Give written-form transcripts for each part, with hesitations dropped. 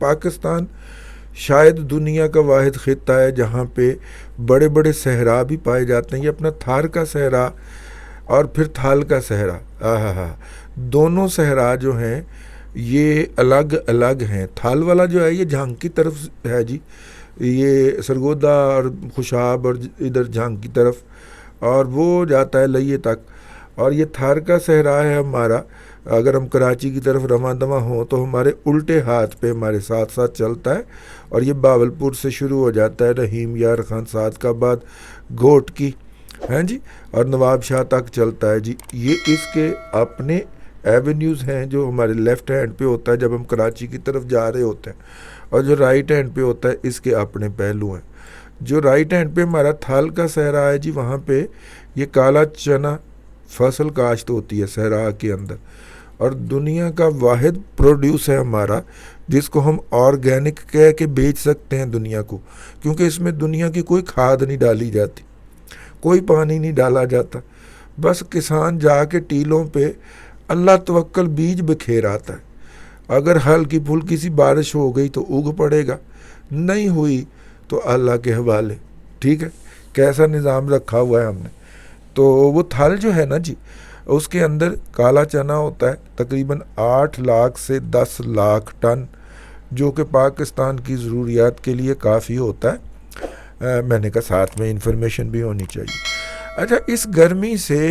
پاکستان شاید دنیا کا واحد خطہ ہے جہاں پہ بڑے بڑے صحرا بھی پائے جاتے ہیں. یہ اپنا تھار کا صحرا اور پھر تھال کا صحرا، دونوں صحرا جو ہیں یہ الگ الگ ہیں. تھال والا جو ہے یہ جھانگ کی طرف ہے جی، یہ سرگودا اور خوشاب اور ادھر جھانگ کی طرف، اور وہ جاتا ہے لئیے تک. اور یہ تھار کا صحرا ہے ہمارا، اگر ہم کراچی کی طرف رواں دواں ہوں تو ہمارے الٹے ہاتھ پہ ہمارے ساتھ ساتھ چلتا ہے، اور یہ باولپور سے شروع ہو جاتا ہے، رحیم یار خان صادقآباد گھوٹ کی، ہیں جی، اور نواب شاہ تک چلتا ہے جی. یہ اس کے اپنے ایونیوز ہیں جو ہمارے لیفٹ ہینڈ پہ ہوتا ہے جب ہم کراچی کی طرف جا رہے ہوتے ہیں، اور جو رائٹ ہینڈ پہ ہوتا ہے اس کے اپنے پہلو ہیں. جو رائٹ ہینڈ پہ ہمارا تھال کا صحرا ہے جی، وہاں پہ یہ کالا چنا فصل کاشت ہوتی ہے صحرا کے اندر، اور دنیا کا واحد پروڈیوس ہے ہمارا جس کو ہم آرگینک کہہ کے بیچ سکتے ہیں دنیا کو، کیونکہ اس میں دنیا کی کوئی کھاد نہیں ڈالی جاتی، کوئی پانی نہیں ڈالا جاتا. بس کسان جا کے ٹیلوں پہ اللہ توکل بیج بکھیر آتا ہے. اگر ہلکی پھلکی سی بارش ہو گئی تو اگ پڑے گا، نہیں ہوئی تو اللہ کے حوالے. ٹھیک ہے، کیسا نظام رکھا ہوا ہے ہم نے. تو وہ تھل جو ہے نا جی، اس کے اندر کالا چنا ہوتا ہے تقریباً 8 لاکھ سے 10 لاکھ ٹن، جو کہ پاکستان کی ضروریات کے لیے کافی ہوتا ہے. میں نے کہا ساتھ میں انفارمیشن بھی ہونی چاہیے. اچھا، اس گرمی سے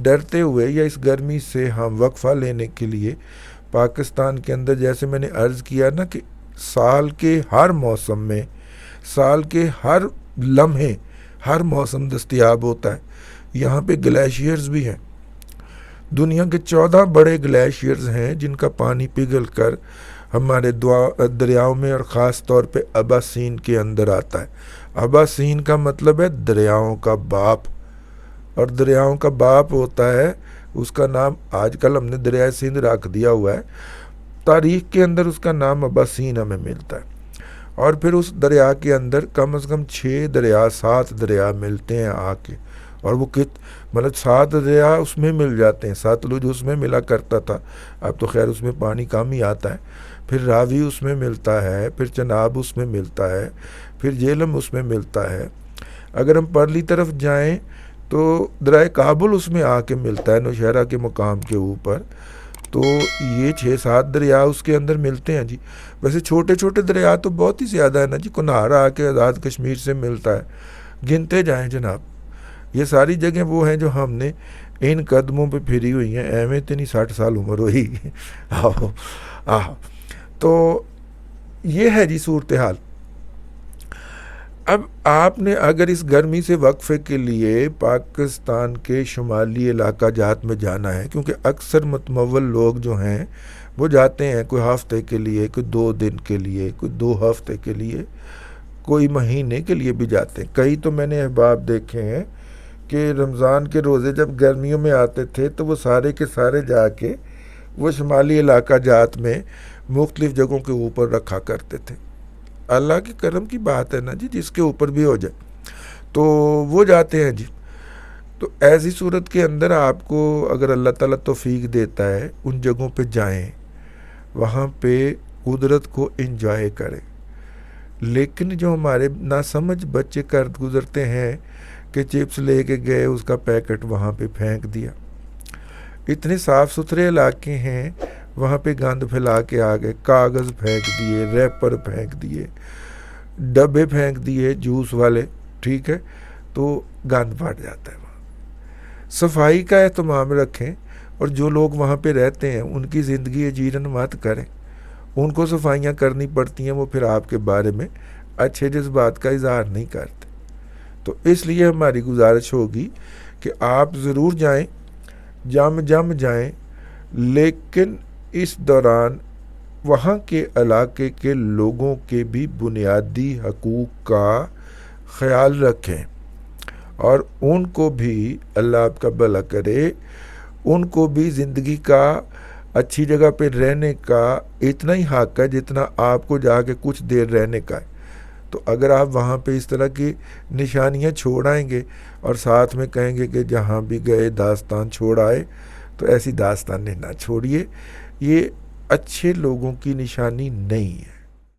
ڈرتے ہوئے یا اس گرمی سے ہم وقفہ لینے کے لیے پاکستان کے اندر، جیسے میں نے عرض کیا نا کہ سال کے ہر موسم میں، سال کے ہر لمحے ہر موسم دستیاب ہوتا ہے. یہاں پہ گلیشیئرز بھی ہیں، دنیا کے 14 بڑے گلیشیئرز ہیں جن کا پانی پگھل کر ہمارے دریاؤں میں اور خاص طور پہ ابا سین کے اندر آتا ہے. ابا سین کا مطلب ہے دریاؤں کا باپ، اور دریاؤں کا باپ ہوتا ہے، اس کا نام آج کل ہم نے دریائے سندھ رکھ دیا ہوا ہے، تاریخ کے اندر اس کا نام ابا سین ہمیں ملتا ہے. اور پھر اس دریا کے اندر کم از کم 6 دریا 7 دریا ملتے ہیں آ کے، اور وہ مطلب 7 دریا اس میں مل جاتے ہیں. ساتلج اس میں ملا کرتا تھا، اب تو خیر اس میں پانی کم ہی آتا ہے. پھر راوی اس میں ملتا ہے، پھر چناب اس میں ملتا ہے، پھر جہلم اس میں ملتا ہے. اگر ہم پرلی طرف جائیں تو دریا کابل اس میں آ کے ملتا ہے، نوشہرہ کے مقام کے اوپر. تو یہ 6-7 دریا اس کے اندر ملتے ہیں جی. ویسے چھوٹے چھوٹے دریا تو بہت ہی زیادہ ہے نا جی. کنہار آ کے آزاد کشمیر سے ملتا ہے، گنتے جائیں جناب. یہ ساری جگہیں وہ ہیں جو ہم نے ان قدموں پہ پھری ہوئی ہیں. ایویں اتنی 60 سال عمر ہوئی. تو یہ ہے جی صورتحال. اب آپ نے اگر اس گرمی سے وقفے کے لیے پاکستان کے شمالی علاقہ جات میں جانا ہے، کیونکہ اکثر متمول لوگ جو ہیں وہ جاتے ہیں کوئی ہفتے کے لیے، کوئی 2 دن کے لیے، کوئی 2 ہفتے کے لیے، کوئی مہینے کے لیے بھی جاتے ہیں. کئی تو میں نے احباب دیکھے ہیں کہ رمضان کے روزے جب گرمیوں میں آتے تھے تو وہ سارے کے سارے جا کے وہ شمالی علاقہ جات میں مختلف جگہوں کے اوپر رکھا کرتے تھے. اللہ کے کرم کی بات ہے نا جی، جس کے اوپر بھی ہو جائے تو وہ جاتے ہیں جی. تو ایسی صورت کے اندر آپ کو اگر اللہ تعالیٰ توفیق دیتا ہے ان جگہوں پہ جائیں، وہاں پہ قدرت کو انجوائے کریں. لیکن جو ہمارے ناسمجھ بچے کر گزرتے ہیں کہ چپس لے کے گئے، اس کا پیکٹ وہاں پہ پھینک دیا. اتنے صاف ستھرے علاقے ہیں، وہاں پہ گند پھیلا کے آ گئے، کاغذ پھینک دیے، ریپر پھینک دیے، ڈبے پھینک دیے جوس والے. ٹھیک ہے، تو گند پڑ جاتا ہے وہاں. صفائی کا اہتمام رکھیں، اور جو لوگ وہاں پہ رہتے ہیں ان کی زندگی اجیرن مت کریں. ان کو صفائیاں کرنی پڑتی ہیں، وہ پھر آپ کے بارے میں اچھے جذبات کا اظہار نہیں کرتے. تو اس لیے ہماری گزارش ہوگی کہ آپ ضرور جائیں، جم جائیں، لیکن اس دوران وہاں کے علاقے کے لوگوں کے بھی بنیادی حقوق کا خیال رکھیں، اور ان کو بھی اللہ آپ کا بھلا کرے، ان کو بھی زندگی کا اچھی جگہ پہ رہنے کا اتنا ہی حق ہے جتنا آپ کو جا کے کچھ دیر رہنے کا ہے. تو اگر آپ وہاں پہ اس طرح کی نشانیاں چھوڑ آئیں گے اور ساتھ میں کہیں گے کہ جہاں بھی گئے داستان چھوڑ آئے، تو ایسی داستانیں نہ چھوڑیے. یہ اچھے لوگوں کی نشانی نہیں ہے.